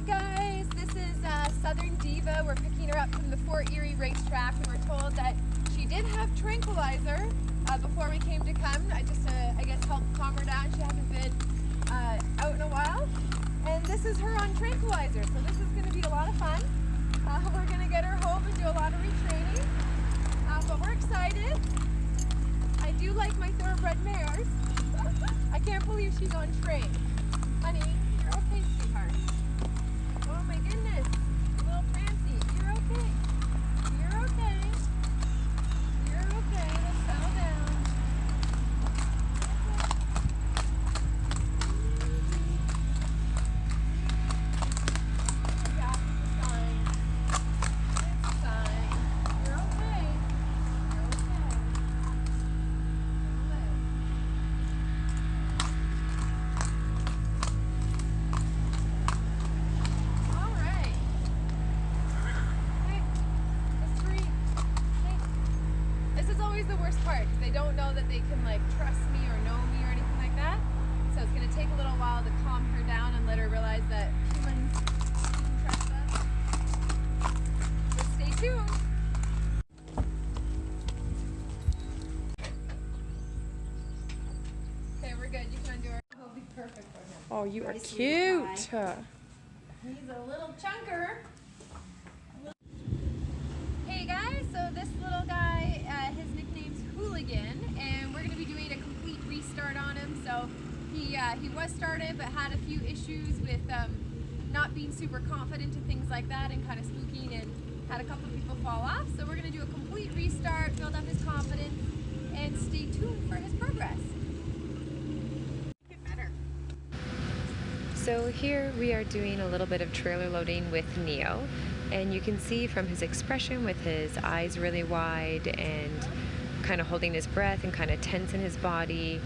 guys, this is Southern Diva. We're picking her up from the Fort Erie racetrack, and we're told that she did have tranquilizer before we came to come. I just, I guess, helped calm her down. She hasn't been out in a while. And this is her on tranquilizer, so this is going to be a lot of fun. We're going to get her home and do a lot of retraining, but we're excited. I do like my thoroughbred mares. I can't believe she's on train. Honey, you're okay, sweetheart. Oh my goodness. Little Francie, you're okay. You're okay. You're okay. Let's settle down. Yeah, it's fine. It's fine. You're okay. You're okay. All right. Hey, let's breathe. Hey. This is always the worst part because they don't know that they can like trust me or know me or anything like that. So it's going to take a little while to calm her down and let her realize that humans can trust us. But stay tuned. Okay, we're good. You can undo her. He'll be perfect for him. Oh, you are Nice cute. He's a little chunker. Hey guys, so this little guy, his nickname's Hooligan, and we're going to be doing a complete restart on him. So he was started but had a few issues with not being super confident and things like that, and kind of spooking, and had a couple people fall off. So we're going to do a complete restart, build up his confidence, and stay tuned for his progress. Get better. So here we are doing a little bit of trailer loading with Neo, and you can see from his expression with his eyes really wide and kind of holding his breath and kind of tense in his body,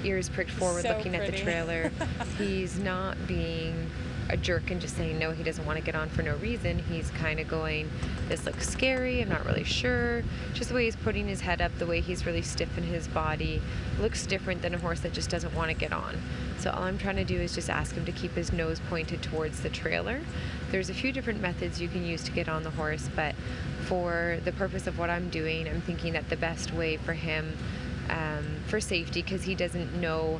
ears pricked forward, So looking at the pretty. trailer. He's not being a jerk and just saying no, he doesn't want to get on for no reason. He's kind of going, this looks scary, I'm not really sure. Just the way he's putting his head up, the way he's really stiff in his body, looks different than a horse that just doesn't want to get on. So all I'm trying to do is just ask him to keep his nose pointed towards the trailer. There's a few different methods you can use to get on the horse, but for the purpose of what I'm doing, I'm thinking that the best way for him, for safety, because he doesn't know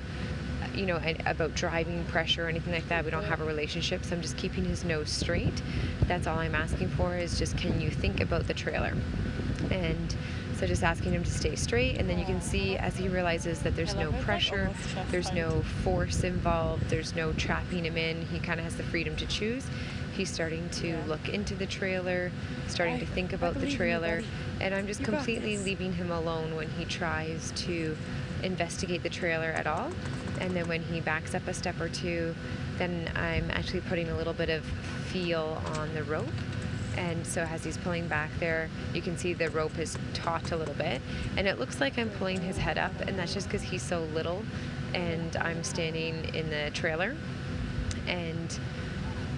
about driving pressure or anything like that. We don't have a relationship, so I'm just keeping his nose straight. That's all I'm asking for, is just, can you think about the trailer? And so just asking him to stay straight, and then you can see as he realizes that there's no pressure, there's no force involved, there's no trapping him in, he kind of has the freedom to choose. He's starting to look into the trailer, starting to think about the trailer, and I'm just completely leaving him alone when he tries to investigate the trailer at all. And then when he backs up a step or two, then I'm actually putting a little bit of feel on the rope. And so as he's pulling back there, you can see the rope is taut a little bit, and it looks like I'm pulling his head up, and that's just because he's so little and I'm standing in the trailer. And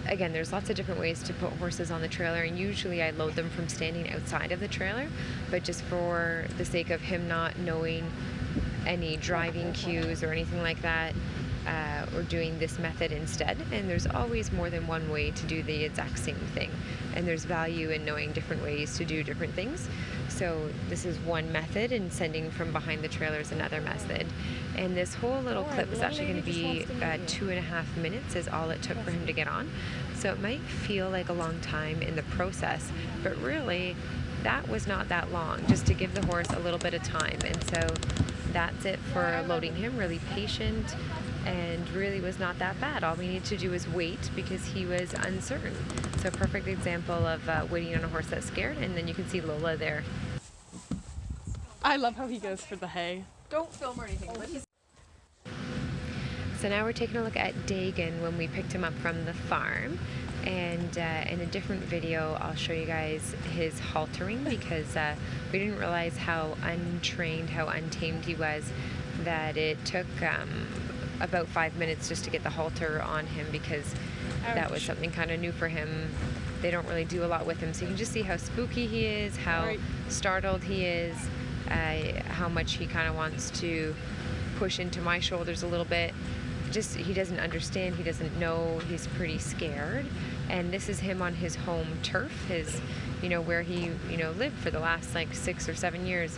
again, there's lots of different ways to put horses on the trailer, and usually I load them from standing outside of the trailer, but just for the sake of him not knowing any driving cues or anything like that, we're doing this method instead. And there's always more than one way to do the exact same thing, and there's value in knowing different ways to do different things. So this is one method, and sending from behind the trailer is another method. And this whole little clip is actually going to be 2.5 minutes is all it took for him to get on. So it might feel like a long time in the process, but really that was not that long, just to give the horse a little bit of time. And so that's it for loading him. Really patient, and really was not that bad. All we needed to do was wait because he was uncertain. So a perfect example of waiting on a horse that's scared. And then you can see Lola there. I love how he goes for the hay. Don't film or anything. So now we're taking a look at Diggin when we picked him up from the farm. And in a different video, I'll show you guys his haltering, because we didn't realize how untrained, how untamed he was, that it took about 5 minutes just to get the halter on him, because that was something kind of new for him. They don't really do a lot with him, so you can just see how spooky he is, how startled he is, how much he kind of wants to push into my shoulders a little bit, he doesn't understand, he doesn't know, he's pretty scared. And this is him on his home turf, his, where he, lived for the last like 6 or 7 years.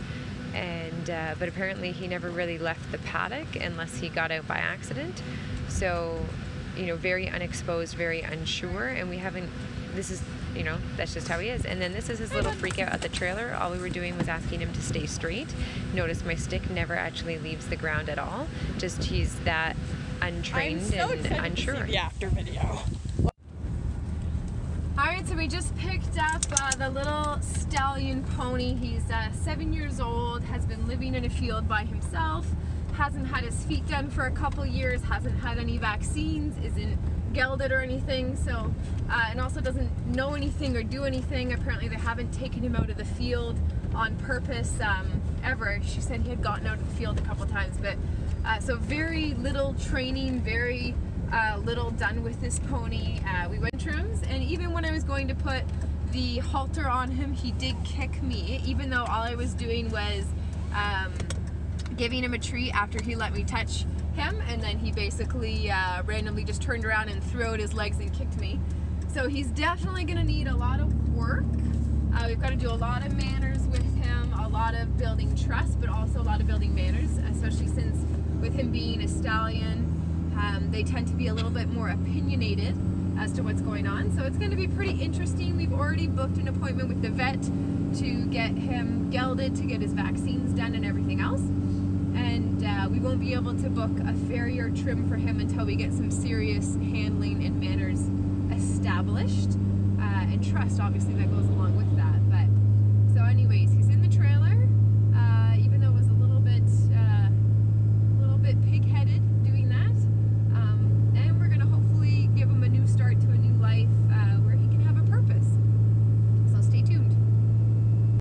And but apparently he never really left the paddock unless he got out by accident. So, very unexposed, very unsure, and we haven't, this is, that's just how he is. And then this is his little freak out at the trailer. All we were doing was asking him to stay straight. Notice my stick never actually leaves the ground at all. Just he's that untrained and unsure. To see the after video. Alright, so we just picked up the little Stallion Pony. He's 7 years old, has been living in a field by himself, hasn't had his feet done for a couple years, hasn't had any vaccines, isn't gelded or anything, so and also doesn't know anything or do anything. Apparently they haven't taken him out of the field on purpose ever. She said he had gotten out of the field a couple times, but so very little training, very little done with this pony. We went trims, and even when I was going to put the halter on him, he did kick me, even though all I was doing was giving him a treat after he let me touch him, and then he basically randomly just turned around and threw out his legs and kicked me. So he's definitely going to need a lot of work. We've got to do a lot of manners with him, a lot of building trust, but also a lot of building manners, especially since with him being a stallion, they tend to be a little bit more opinionated as to what's going on. So it's going to be pretty interesting. We've already booked an appointment with the vet to get him gelded, to get his vaccines done and everything else. And we won't be able to book a farrier trim for him until we get some serious handling and manners established, and trust obviously that goes along with that. But so anyways, he's in the trailer.